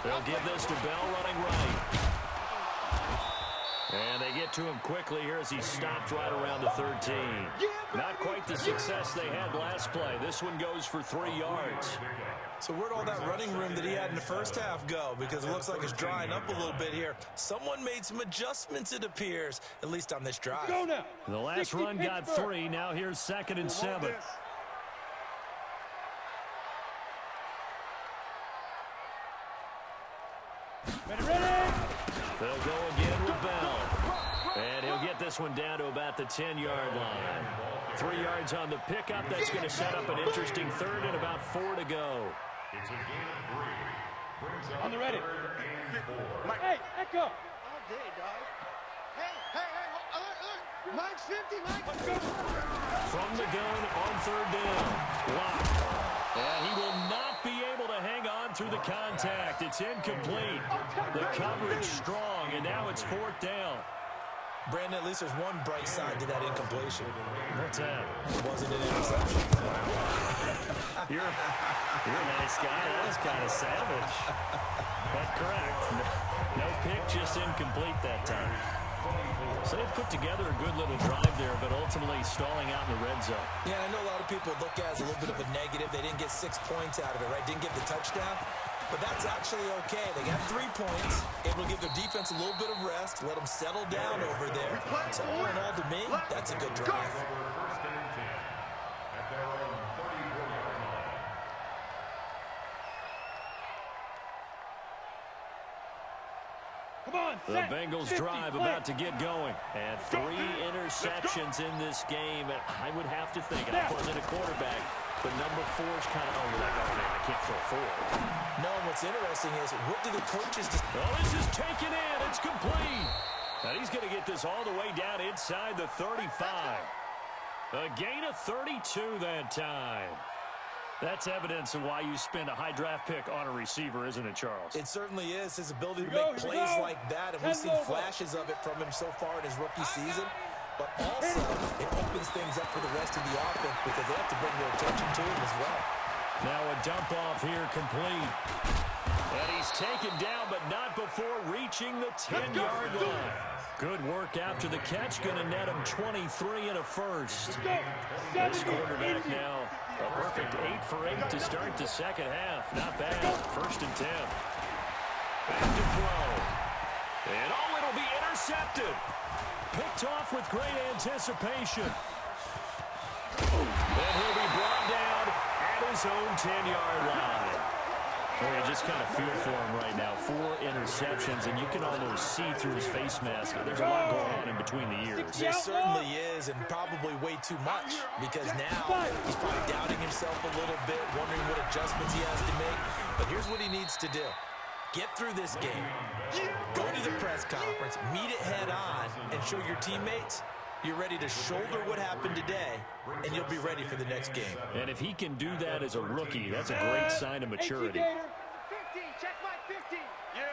Speaker 1: They'll give this to Bell running right. And they get to him quickly here as he stopped right around the 13. Not quite the success they had last play. This one goes for 3 yards.
Speaker 3: So where'd all that running room that he had in the first half go? Because it looks like it's drying up a little bit here. Someone made some adjustments, it appears, at least on this drive.
Speaker 2: Go now.
Speaker 1: The last run got 3. Now here's 2nd and 7.
Speaker 2: Ready.
Speaker 1: They'll go again with Bell. And he'll get this one down to about the 10-yard line. 3 yards on the pickup. That's going to set up an interesting third and about 4 to go.
Speaker 5: It's a gain of 3. Brings up
Speaker 2: On the ready.
Speaker 5: 3rd and 4.
Speaker 2: Hey, echo.
Speaker 4: All day, dog. Hey, look. Mike's 50, Mike.
Speaker 1: From the gun on third down. Locked. And he will not be able to hang on through the contact. It's incomplete. The coverage strong, and now it's 4th down.
Speaker 3: Brandon, at least there's one bright side to that incompletion.
Speaker 1: What's that?
Speaker 3: It wasn't an interception.
Speaker 1: You're a nice guy. That was kind of savage. But correct. No pick, just incomplete that time. So they've put together a good little drive there, but ultimately stalling out in the red zone.
Speaker 3: Yeah, I know a lot of people look at it as a little bit of a negative. They didn't get 6 points out of it, right? Didn't get the touchdown. But that's actually okay. They got 3 points, able to give their defense a little bit of rest, let them settle down over there. So all in all, to me, that's a good drive.
Speaker 5: First and 10 at their own 34-yard line.
Speaker 1: The Bengals drive about to get going. And 3 interceptions in this game. And I would have to think, I wasn't a quarterback, but number 4 is kind of, oh, man, I can't throw 4.
Speaker 3: No, what's interesting is, what do the coaches do?
Speaker 1: Oh, this is taken in. It's complete. And he's going to get this all the way down inside the 35. A gain of 32 that time. That's evidence of why you spend a high draft pick on a receiver, isn't it, Charles?
Speaker 3: It certainly is. His ability to make plays like that, and we've seen flashes of it from him so far in his rookie season. But also, it opens things up for the rest of the offense because they have to bring their attention to him as well.
Speaker 1: Now a dump off here complete. And he's taken down, but not before reaching the 10-yard line. Good work after the catch. Going to net him 23 and a first. This quarterback now a perfect 8 for 8 to start the second half. Not bad. 1st and 10. Back to throw. And oh, it'll be intercepted. Picked off with great anticipation. Then he'll be brought down at his own 10-yard line. Oh, you just kind of feel for him right now. 4 interceptions, and you can almost see through his face mask. There's a lot going on in between the ears.
Speaker 3: There certainly is, and probably way too much, because now he's probably doubting himself a little bit, wondering what adjustments he has to make. But here's what he needs to do. Get through this game. Go to the press conference, meet it head on, and show your teammates you're ready to shoulder what happened today, and you'll be ready for the next game.
Speaker 1: And if he can do that as a rookie, that's a great sign of maturity.
Speaker 4: 15, check my 15.
Speaker 2: Yeah,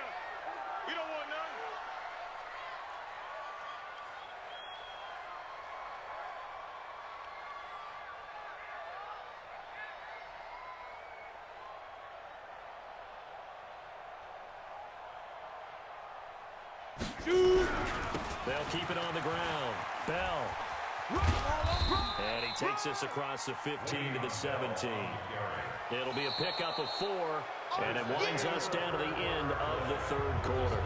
Speaker 2: we don't want none.
Speaker 1: They'll keep it on the ground. Bell. And he takes this across the 15 to the 17. It'll be a pickup of 4, and it winds us down to the end of the 3rd quarter.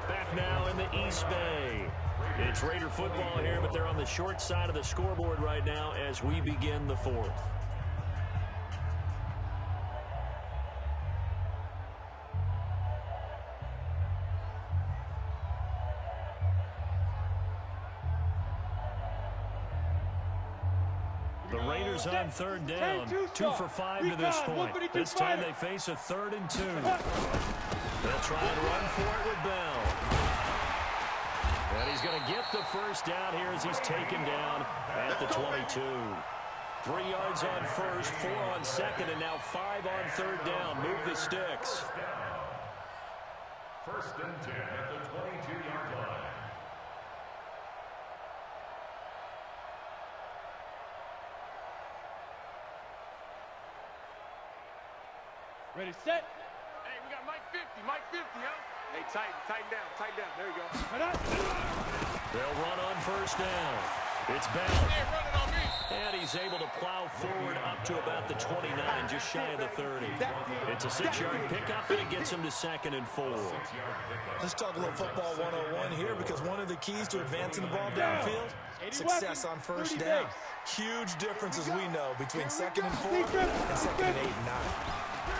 Speaker 1: Back now in the East Bay. It's Raider football here, but they're on the short side of the scoreboard right now as we begin the 4th. The Raiders on 3rd down. 2 for 5 to this point. This time they face a 3rd and 2. They'll try and run for it with Bell. And he's going to get the first down here as he's taken down at the 22. 3 yards on 1st, 4 on 2nd, and now 5 on 3rd down. Move the sticks.
Speaker 5: 1st and 10 at the 22-yard line.
Speaker 2: Ready, set. Hey, we got Mike 50, huh? Hey, tighten down. There you go.
Speaker 1: They'll run on 1st down. It's Bell.
Speaker 2: Hey, running on me.
Speaker 1: And he's able to plow forward up to about the 29, just shy of the 30. It's a 6-yard pickup, and it gets him to 2nd and 4.
Speaker 3: Let's talk a little football 101 here, because one of the keys to advancing the ball downfield, success on 1st down. Huge difference, as we know, between 2nd and 4 and 2nd and 8 and 9.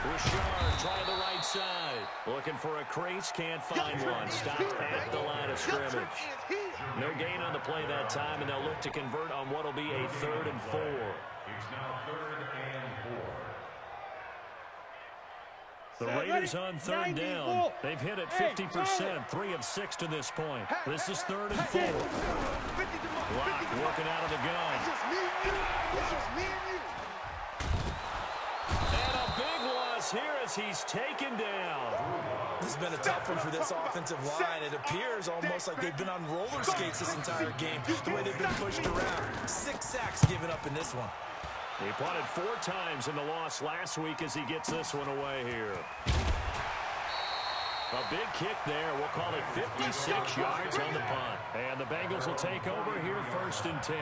Speaker 1: Bouchard trying the right side. Looking for a crease, can't find one. Stopped at the line of scrimmage. No gain on the play that time, and they'll look to convert on what will be a 3rd and 4.
Speaker 5: It's now 3rd and 4.
Speaker 1: The Raiders on 3rd down. They've hit it 50%, 3 of 6 to this point. This is 3rd and 4. Lock working out of the gun.
Speaker 4: It's just me and you. It's just me and you.
Speaker 1: And a big loss here as he's taken down.
Speaker 3: This has been a tough one for this offensive line. It appears almost like they've been on roller skates this entire game, the way they've been pushed around. 6 sacks given up in this one.
Speaker 1: He punted 4 times in the loss last week as he gets this one away here. A big kick there. We'll call it 56 yards on the punt. And the Bengals will take over here 1st and 10.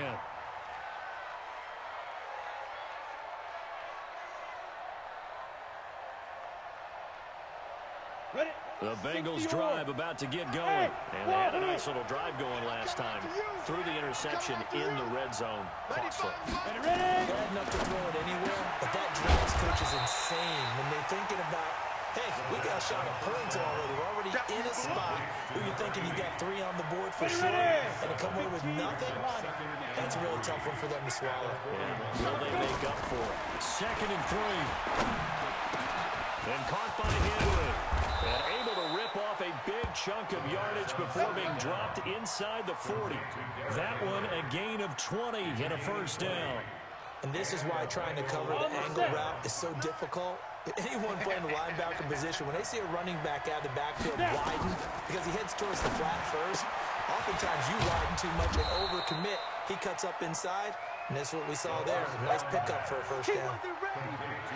Speaker 1: The Bengals drive about to get going. And they had a nice little drive going last time. Threw the interception in the red zone. Costly.
Speaker 3: Bad enough to throw it anywhere, but that drives coaches insane when they're thinking about Hey, we got a shot at points already. We're already in a spot where you're thinking you got 3 on the board for sure, and to come away with nothing, that's a really tough one for them to swallow.
Speaker 1: Yeah, will they make up for it? 2nd and 3. And caught by Henry. And able to rip off a big chunk of yardage before being dropped inside the 40. That one a gain of 20 and a first down.
Speaker 3: And this is why trying to cover the angle route is so difficult. Anyone playing the linebacker position, when they see a running back out of the backfield widen because he heads towards the flat first, oftentimes you widen too much and overcommit. He cuts up inside, and that's what we saw there. A nice pickup for a first down.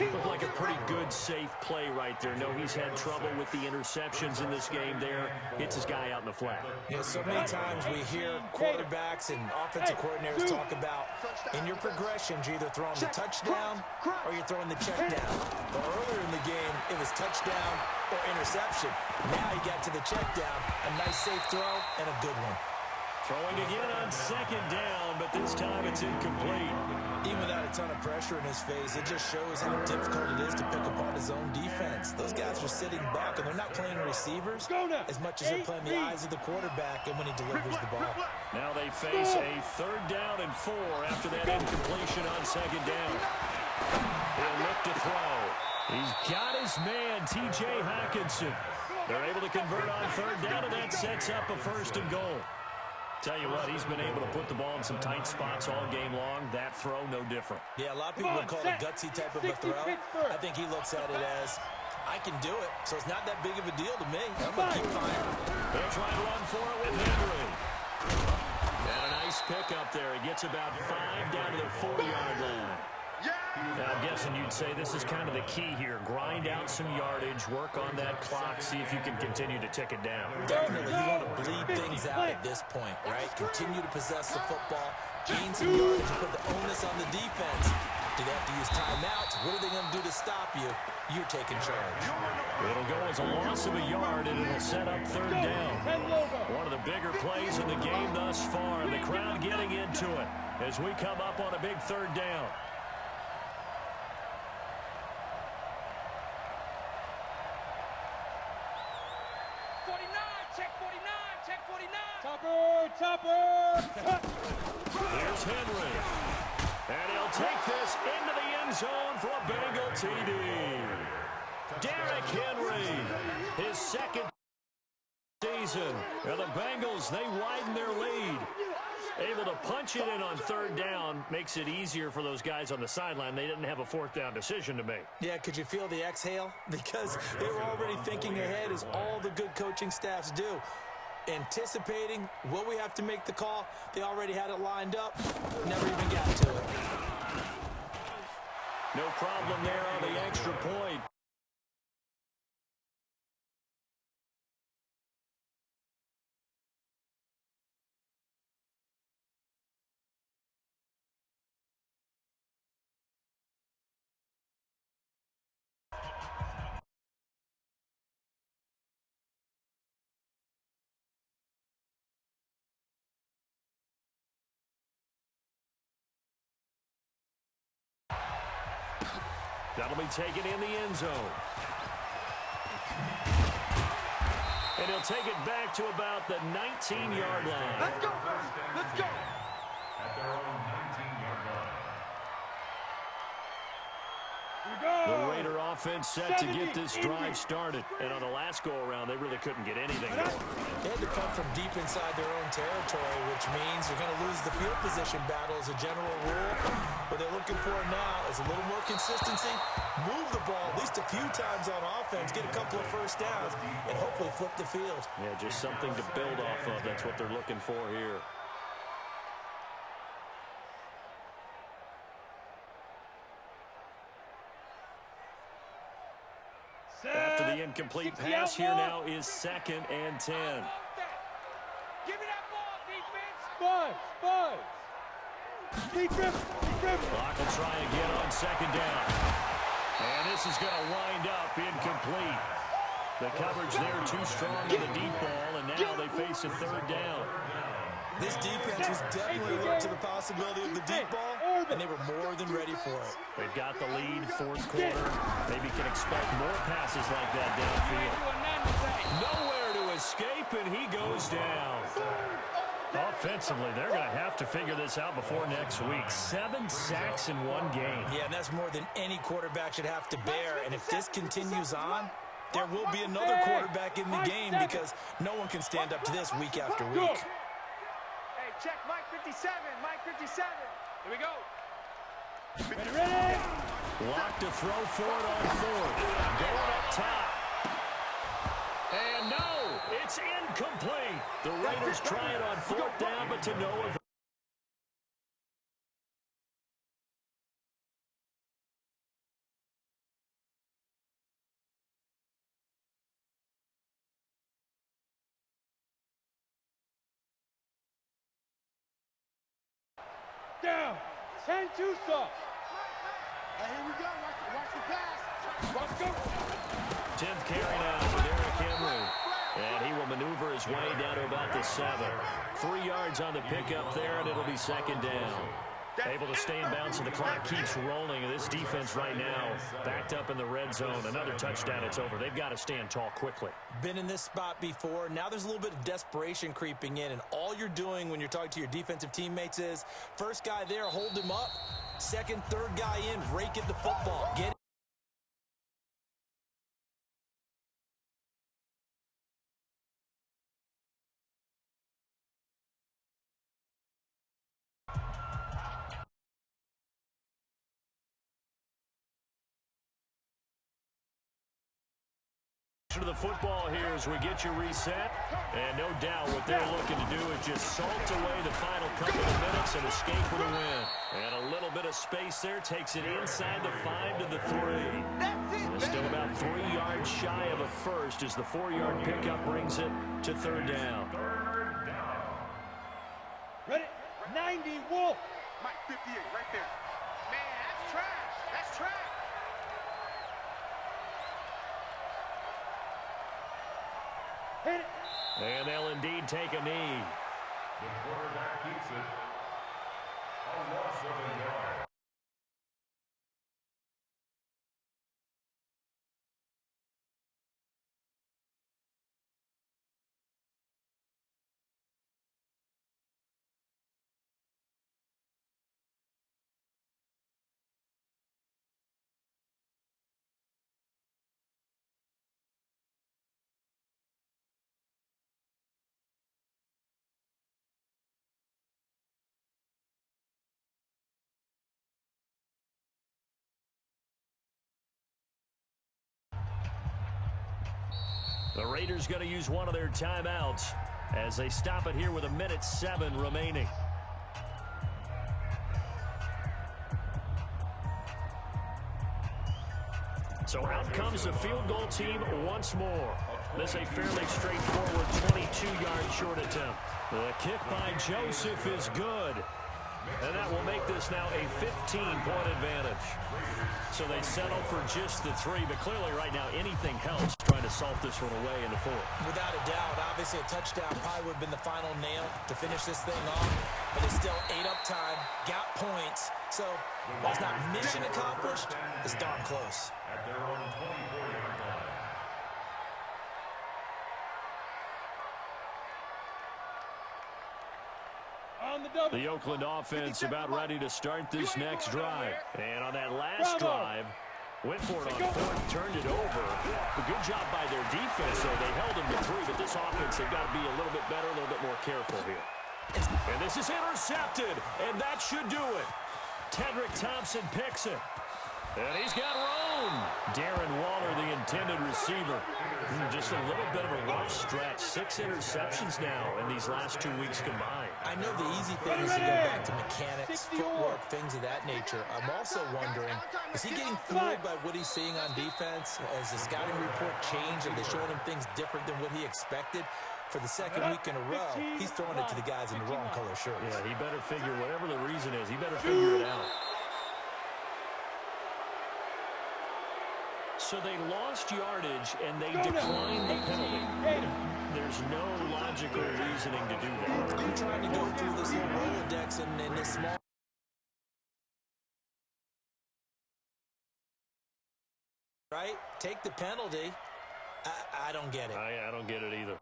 Speaker 1: Looked like a pretty good, safe play right there. No, he's had trouble with the interceptions in this game there. Hits his guy out in the flat.
Speaker 3: You know, so many times we hear quarterbacks and offensive coordinators talk about in your progressions, you're either throwing the touchdown or you're throwing the check down. But earlier in the game, it was touchdown or interception. Now he got to the check down. A nice, safe throw and a good one.
Speaker 1: Throwing again on 2nd down, but this time it's incomplete.
Speaker 3: Even without a ton of pressure in his face, it just shows how difficult it is to pick apart his own defense. Those guys are sitting back, and they're not playing receivers as much as they're playing the eyes of the quarterback and when he delivers the ball.
Speaker 1: Now they face a 3rd down and 4 after that incompletion on 2nd down. He'll look to throw. He's got his man, T.J. Hockenson. They're able to convert on 3rd down, and that sets up a 1st and goal. Tell you what, he's been able to put the ball in some tight spots all game long. That throw, no different.
Speaker 3: Yeah, a lot of people would call it a gutsy type of a throw. I think he looks at it as, I can do it, so it's not that big of a deal to me. I'm going to keep firing.
Speaker 1: They'll try to run for it with Henry. And a nice pickup there. He gets about 5 down to the 4-yard line. Now, I'm guessing you'd say this is kind of the key here. Grind out some yardage, work on that clock, see if you can continue to tick it down.
Speaker 3: Definitely, you want to bleed things out at this point, right? Continue to possess the football, gain some yardage, and put the onus on the defense. Do they have to use timeouts? What are they going to do to stop you? You're taking charge.
Speaker 1: It'll go as a loss of a yard, and it'll set up 3rd down. One of the bigger plays in the game thus far. The crowd getting into it as we come up on a big 3rd down.
Speaker 2: Topper!
Speaker 1: Here's Henry. And he'll take this into the end zone for a Bengal TD. Derrick Henry, his 2nd season. And the Bengals, they widen their lead. Able to punch it in on 3rd down makes it easier for those guys on the sideline. They didn't have a 4th down decision to make.
Speaker 3: Yeah, could you feel the exhale? Because they were already thinking ahead, as all the good coaching staffs do. Anticipating, will we have to make the call? They already had it lined up. Never even got to it.
Speaker 1: No problem there on the extra point. That'll be taken in the end zone. And he'll take it back to about the 19-yard line.
Speaker 4: Let's go! Let's go!
Speaker 5: At their own 19-yard line.
Speaker 1: The Raider offense set to get this drive started. And on the last go-around, they really couldn't get anything going.
Speaker 3: They had to come from deep inside their own territory, which means they're going to lose the field position battle as a general rule. What they're looking for now is a little more consistency, move the ball at least a few times on offense, get a couple of first downs, and hopefully flip the field.
Speaker 1: Yeah, just something to build off of. That's what they're looking for here. After the incomplete pass, here now is 2nd and 10.
Speaker 2: Give me that ball, defense! Buzz! Defense!
Speaker 1: Clock will try again on 2nd down. And this is going to wind up incomplete. The coverage there too strong on the deep ball, and now they face a 3rd down.
Speaker 3: This defense was definitely alert to the possibility of the deep ball, and they were more than ready for it.
Speaker 1: They've got the lead, fourth quarter. Maybe can expect more passes like that downfield. Nowhere to escape, and he goes down. Offensively, they're going to have to figure this out before next week. 7 sacks in one game.
Speaker 3: Yeah, and that's more than any quarterback should have to bear. And if this continues on, there will be another quarterback in the game because no one can stand up to this week after week.
Speaker 2: Hey, check Mike 57. Mike 57. Here we go. Ready?
Speaker 1: Lock to throw for it on fourth. Going up top. And no, it's incomplete. The Raiders try it on fourth down, but to no avail.
Speaker 2: Down. 10-2 soft.
Speaker 4: Hey, here we go. Watch the pass.
Speaker 2: Let's go.
Speaker 1: 10th carry now for Derrick Henry. And he will maneuver his way down to about the 7. 3 yards on the pickup there, and it'll be second down. Able to stay in bounds, and the clock keeps rolling. And this defense right now backed up in the red zone. Another touchdown, it's over. They've got to stand tall quickly.
Speaker 3: Been in this spot before. Now there's a little bit of desperation creeping in, and all you're doing when you're talking to your defensive teammates is first guy there, hold him up. Second, third guy in, rake at the football. Get
Speaker 1: to the football here as we get you reset. And no doubt what they're looking to do is just salt away the final couple of minutes and escape with a win. And a little bit of space there takes it inside the 5 to the 3. Still about 3 yards shy of a first as the 4-yard pickup brings it to third down.
Speaker 2: Ready? 90 Wolf.
Speaker 4: Mike 58 right there. Man, that's trash. That's trash.
Speaker 2: Hit it.
Speaker 1: And they'll indeed take a knee.
Speaker 5: The quarterback keeps it. A loss of a yard.
Speaker 1: The Raiders going to use one of their timeouts as they stop it here with 1:07 remaining. So out comes the field goal team once more. This a fairly straightforward 22-yard short attempt. The kick by Joseph is good. And that will make this now a 15-point advantage. So they settle for just the 3, but clearly right now anything helps trying to salt this one away in the 4th.
Speaker 3: Without a doubt, obviously a touchdown probably would have been the final nail to finish this thing off, but it's still 8 up time, got points, so while it's not mission accomplished, it's darn close.
Speaker 5: At their own 24-yard line.
Speaker 2: On the double.
Speaker 1: The Oakland offense about ready to start this next drive. And on that last drive, went for it on 4th, turned it over. A good job by their defense, though. They held them to 3, but this offense, they've got to be a little bit better, a little bit more careful here. And this is intercepted, and that should do it. Tedrick Thompson picks it. And he's got room. Darren Waller, the intended receiver. Just a little bit of a rough stretch. 6 interceptions now in these last 2 weeks combined.
Speaker 3: I know the easy thing is to go back to mechanics, footwork, things of that nature. I'm also wondering, is he getting fooled by what he's seeing on defense? Has the scouting report changed? Are they showing him things different than what he expected? For the second week in a row, he's throwing it to the guys in the wrong color shirts.
Speaker 1: Yeah, he better figure, whatever the reason is, he better figure it out. So they lost yardage, and they declined the penalty. there's no logical reasoning to do that.
Speaker 3: I'm trying to go through this whole Rolodex in this small... Right? Take the penalty. I don't get it.
Speaker 1: I don't get it either.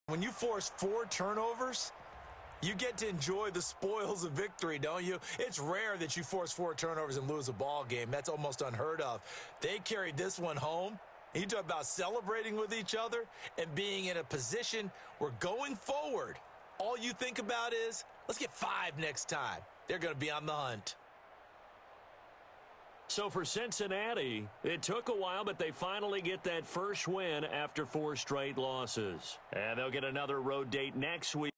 Speaker 3: When you force 4 turnovers, you get to enjoy the spoils of victory, don't you? It's rare that you force 4 turnovers and lose a ball game. That's almost unheard of. They carried this one home. You talk about celebrating with each other and being in a position where going forward, all you think about is, let's get 5 next time. They're going to be on the hunt.
Speaker 1: So for Cincinnati, it took a while, but they finally get that first win after 4 straight losses. And they'll get another road date next week.